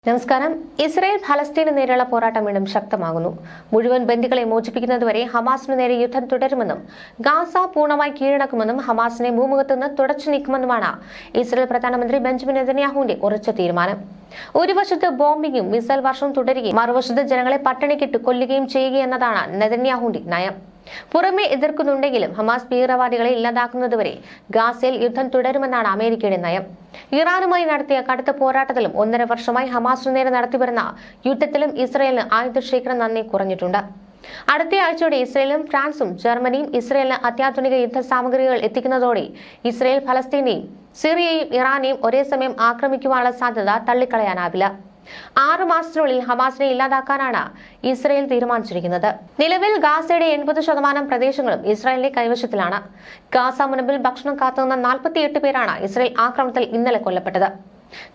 നമസ്കാരം. ഇസ്രായേൽ ഫലസ്തീന് നേരെയുള്ള പോരാട്ടം വീണ്ടും ശക്തമാകുന്നു. മുഴുവൻ ബന്ദികളെ മോചിപ്പിക്കുന്നതുവരെ ഹമാസിനു നേരെ യുദ്ധം തുടരുമെന്നും ഗാസ പൂർണ്ണമായി കീഴടക്കുമെന്നും ഹമാസിനെ ഭൂമുഖത്ത് നിന്ന് തുടച്ചു നീക്കുമെന്നുമാണ് ഇസ്രായേൽ പ്രധാനമന്ത്രി ബെഞ്ചമിൻ നെതന്യാഹുവിന്റെ ഉറച്ച തീരുമാനം. ഒരു വശത്ത് ബോംബിങ്ങും മിസൈൽ വർഷവും തുടരുകയും മറുവശത്ത് ജനങ്ങളെ പട്ടിണിക്കിട്ട് കൊല്ലുകയും ചെയ്യുകയെന്നതാണ് നെതന്യാഹുവിന്റെ നയം. പുറമെ എതിർക്കുന്നുണ്ടെങ്കിലും ഹമാസ് ഭീകരവാദികളെ ഇല്ലാതാക്കുന്നതുവരെ ഗാസയിൽ യുദ്ധം തുടരുമെന്നാണ് അമേരിക്കയുടെ നയം. ഇറാനുമായി നടത്തിയ കടുത്ത പോരാട്ടത്തിലും 1.5 വർഷമായി ഹമാസിനു നേരെ നടത്തിവരുന്ന യുദ്ധത്തിലും ഇസ്രായേലിന് ആയുധശേഖരം നന്നേ കുറഞ്ഞിട്ടുണ്ട്. അടുത്ത ആഴ്ചയോടെ ഇസ്രായേലും ഫ്രാൻസും ജർമ്മനിയും ഇസ്രായേലിന് അത്യാധുനിക യുദ്ധ സാമഗ്രികൾ എത്തിക്കുന്നതോടെ ഇസ്രായേൽ ഫലസ്തീനെയും സിറിയയും ഇറാനെയും ഒരേ സമയം ആക്രമിക്കുവാനുള്ള സാധ്യത തള്ളിക്കളയാനാവില്ല. 6 മാസത്തിനുള്ളിൽ ഹമാസിനെ ഇല്ലാതാക്കാനാണ് ഇസ്രായേൽ തീരുമാനിച്ചിരിക്കുന്നത്. നിലവിൽ ഗാസയുടെ 80% പ്രദേശങ്ങളും ഇസ്രായേലിന്റെ കൈവശത്തിലാണ്. ഗാസ മുനമ്പിൽ ഭക്ഷണം കാത്തുനിന്ന 48 പേരാണ് ഇസ്രായേൽ ആക്രമണത്തിൽ ഇന്നലെ കൊല്ലപ്പെട്ടത്.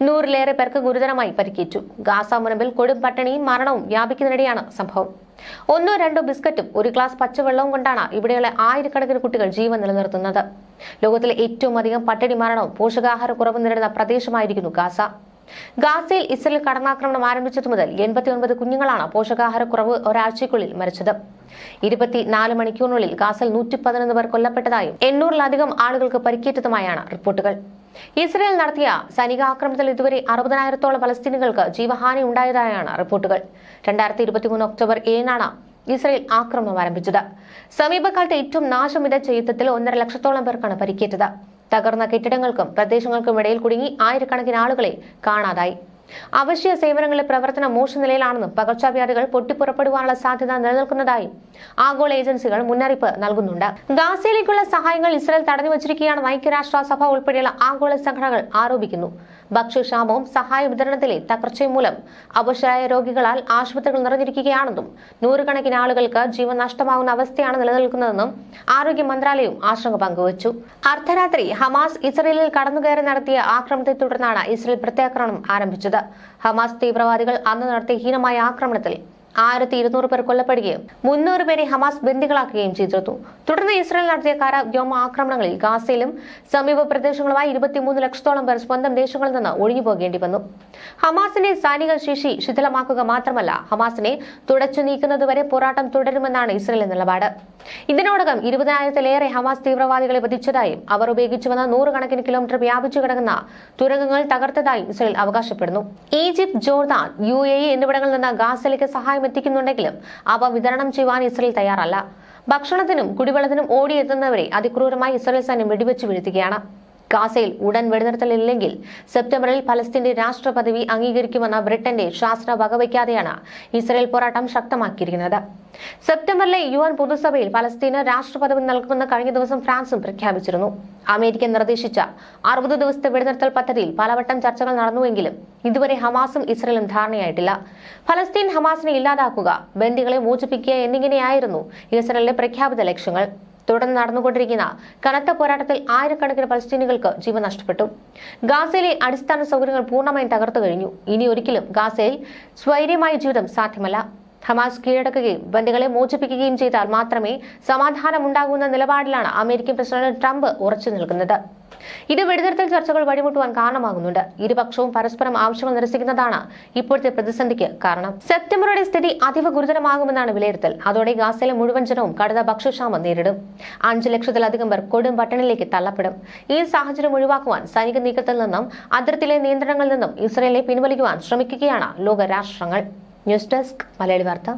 100-ലേറെ പേർക്ക് ഗുരുതരമായി പരിക്കേറ്റു. ഗാസ മുനമ്പിൽ കൊടും പട്ടിണിയും മരണവും വ്യാപിക്കുന്നതിനിടെയാണ് സംഭവം. 1-2 ബിസ്ക്കറ്റും 1 ഗ്ലാസ് പച്ചവെള്ളവും കൊണ്ടാണ് ഇവിടെയുള്ള ആയിരക്കണക്കിന് കുട്ടികൾ ജീവൻ നിലനിർത്തുന്നത്. ലോകത്തിലെ ഏറ്റവും അധികം പട്ടിണി മരണവും പോഷകാഹാരക്കുറവ് നേരിടുന്ന പ്രദേശമായിരിക്കുന്നു ഗാസ. ഗാസയിൽ ഇസ്രായേൽ കടന്നാക്രമണം ആരംഭിച്ചതു മുതൽ 89 കുഞ്ഞുങ്ങളാണ് പോഷകാഹാരക്കുറവ് ഒരാഴ്ചയ്ക്കുള്ളിൽ മരിച്ചത്. 24 മണിക്കൂറിനുള്ളിൽ ഗാസയിൽ 111 പേർ കൊല്ലപ്പെട്ടതായും 800-ലധികം ആളുകൾക്ക് പരിക്കേറ്റതുമായാണ് റിപ്പോർട്ടുകൾ. ഇസ്രായേൽ നടത്തിയ സൈനികാക്രമണത്തിൽ ഇതുവരെ 60,000-ഓളം പലസ്തീനികൾക്ക് ജീവഹാനി ഉണ്ടായതായാണ് റിപ്പോർട്ടുകൾ. 2023 ഒക്ടോബർ 7-നാണ് ഇസ്രായേൽ ആക്രമണം ആരംഭിച്ചത്. സമീപകാലത്തെ ഏറ്റവും നാശം വിതച്ച യുദ്ധത്തിൽ 1.5 ലക്ഷത്തോളം പേർക്കാണ് പരിക്കേറ്റത്. തകർന്ന കെട്ടിടങ്ങൾക്കും പ്രദേശങ്ങൾക്കും ഇടയിൽ കുടുങ്ങി ആയിരക്കണക്കിന് ആളുകളെ കാണാതായി. അവശ്യ സേവനങ്ങളുടെ പ്രവർത്തനം മോശം നിലയിലാണെന്നും പകർച്ചവ്യാധികൾ പൊട്ടിപ്പുറപ്പെടുവാനുള്ള സാധ്യത നിലനിൽക്കുന്നതായും ആഗോള ഏജൻസികൾ മുന്നറിയിപ്പ് നൽകുന്നുണ്ട്. ഗാസയിലേക്കുള്ള സഹായങ്ങൾ ഇസ്രായേൽ തടഞ്ഞു വച്ചിരിക്കുകയാണെന്ന് ഐക്യരാഷ്ട്രസഭ ഉൾപ്പെടെയുള്ള ആഗോള സംഘടനകൾ ആരോപിക്കുന്നു. ഭക്ഷ്യക്ഷാമവും സഹായ വിതരണത്തിലെ തകർച്ചയും മൂലം അവശരായ രോഗികളാൽ ആശുപത്രികൾ നിറഞ്ഞിരിക്കുകയാണെന്നും നൂറുകണക്കിന് ആളുകൾക്ക് ജീവൻ നഷ്ടമാകുന്ന അവസ്ഥയാണ് നിലനിൽക്കുന്നതെന്നും ആരോഗ്യ മന്ത്രാലയവും ആശങ്ക പങ്കുവച്ചു. അർദ്ധരാത്രി ഹമാസ് ഇസ്രായേലിൽ കടന്നുകയറി നടത്തിയ ആക്രമണത്തെ തുടർന്നാണ് ഇസ്രായേൽ പ്രത്യാക്രമണം ആരംഭിച്ചത്. ഹമാസ് തീവ്രവാദികൾ അന്ന് നടത്തിയ ഹീനമായ ആക്രമണത്തിൽ 1200 പേർ കൊല്ലപ്പെടുകയും 300 പേരെ ഹമാസ് ബന്ദികളാക്കുകയും ചെയ്തിരുന്നു. തുടർന്ന് ഇസ്രായേൽ നടത്തിയ കര വ്യോമ ആക്രമണങ്ങളിൽ ഗാസയിലും സമീപ പ്രദേശങ്ങളുമായി 23 ലക്ഷത്തോളം പേർ സ്വന്തം ദേശങ്ങളിൽ നിന്ന് ഒഴിഞ്ഞുപോകേണ്ടി വന്നു. ഹമാസിന്റെ സൈനിക ശേഷി ശിഥിലമാക്കുക മാത്രമല്ല, ഹമാസിനെ തുടച്ചു നീക്കുന്നതുവരെ പോരാട്ടം തുടരുമെന്നാണ് ഇസ്രായേലിന്റെ നിലപാട്. ഇതിനോടകം 20,000-ലേറെ ഹമാസ് തീവ്രവാദികളെ വധിച്ചതായും അവർ ഉപയോഗിച്ചുവന്ന 100 കണക്കിന് കിലോമീറ്റർ വ്യാപിച്ചു കിടക്കുന്ന തുരങ്കങ്ങൾ തകർത്തതായും ഇസ്രായേൽ അവകാശപ്പെടുന്നു. ഈജിപ്ത്, ജോർദാൻ, UAE എന്നിവിടങ്ങളിൽ നിന്ന് ഗാസയിലേക്ക് സഹായം എത്തിക്കുന്നുണ്ടെങ്കിലും അവ വിതരണം ചെയ്യുവാൻ ഇസ്രായേൽ തയ്യാറല്ല. ഭക്ഷണത്തിനും കുടിവെള്ളത്തിനും ഓടിയെത്തുന്നവരെ അതിക്രൂരമായി ഇസ്രായേൽ സൈന്യം വെടിവെച്ച് വീഴ്ത്തുകയാണ്. ഗാസയിൽ ഉടൻ വെടിനിർത്തലില്ലെങ്കിൽ സെപ്റ്റംബറിൽ ഫലസ്തീന്റെ രാഷ്ട്രപദവി അംഗീകരിക്കുമെന്ന ബ്രിട്ടന്റെ ശാസന വകവയ്ക്കാതെയാണ് ഇസ്രായേൽ പോരാട്ടം ശക്തമാക്കിയിരിക്കുന്നത്. സെപ്റ്റംബറിലെ UN പൊതുസഭയിൽ ഫലസ്തീന് രാഷ്ട്രപദവി നൽകുമെന്ന് കഴിഞ്ഞ ദിവസം ഫ്രാൻസും പ്രഖ്യാപിച്ചിരുന്നു. അമേരിക്ക നിർദ്ദേശിച്ച 60 ദിവസത്തെ വെടിനിർത്തൽ പദ്ധതിയിൽ പലവട്ടം ചർച്ചകൾ നടന്നുവെങ്കിലും ഇതുവരെ ഹമാസും ഇസ്രായേലും ധാരണയായിട്ടില്ല. ഫലസ്തീൻ ഹമാസിനെ ഇല്ലാതാക്കുക, ബന്ദികളെ മോചിപ്പിക്കുക എന്നിങ്ങനെയായിരുന്നു ഇസ്രായേലിന്റെ പ്രഖ്യാപിത ലക്ഷ്യങ്ങൾ. തുടർന്ന് നടന്നുകൊണ്ടിരിക്കുന്ന കനത്ത പോരാട്ടത്തിൽ ആയിരക്കണക്കിന് പലസ്തീനികൾക്ക് ജീവൻ നഷ്ടപ്പെട്ടു. ഗാസയിലെ അടിസ്ഥാന സൗകര്യങ്ങൾ പൂർണ്ണമായും തകർത്തു കഴിഞ്ഞു. ഇനി ഒരിക്കലും ഗാസയിൽ സ്വൈര്യമായ ജീവിതം സാധ്യമല്ല. ഹമാസ് കീഴടക്കുകയും ബന്ദികളെ മോചിപ്പിക്കുകയും ചെയ്താൽ മാത്രമേ സമാധാനമുണ്ടാകുന്ന നിലപാടിലാണ് അമേരിക്കൻ പ്രസിഡന്റ് ട്രംപ് ഉറച്ചു നിൽക്കുന്നത്. ഇത് വെടിനിർത്തൽ ചർച്ചകൾ വഴിമുട്ടുവാൻ കാരണമാകുന്നുണ്ട്. ഇരുപക്ഷവും പരസ്പരം ആവശ്യങ്ങൾ നിരസിക്കുന്നതാണ് ഇപ്പോഴത്തെ പ്രതിസന്ധിക്ക് കാരണം. സെപ്റ്റംബറോടെ സ്ഥിതി അതീവ ഗുരുതരമാകുമെന്നാണ് വിലയിരുത്തൽ. അതോടെ ഗാസയിലെ മുഴുവൻ ജനവും കടുത്ത ഭക്ഷ്യക്ഷാമം നേരിടും. 5 ലക്ഷത്തിലധികം പേർ കൊടും പട്ടിണിയിലേക്ക് തള്ളപ്പെടും. ഈ സാഹചര്യം ഒഴിവാക്കുവാൻ സൈനിക നീക്കത്തിൽ നിന്നും അതിർത്തിയിലെ നിയന്ത്രണങ്ങളിൽ നിന്നും ഇസ്രായേലിനെ പിൻവലിക്കുവാൻ ശ്രമിക്കുകയാണ് ലോകരാഷ്ട്രങ്ങൾ. ന്യൂസ് ഡെസ്ക് മലയാളി വാർത്ത.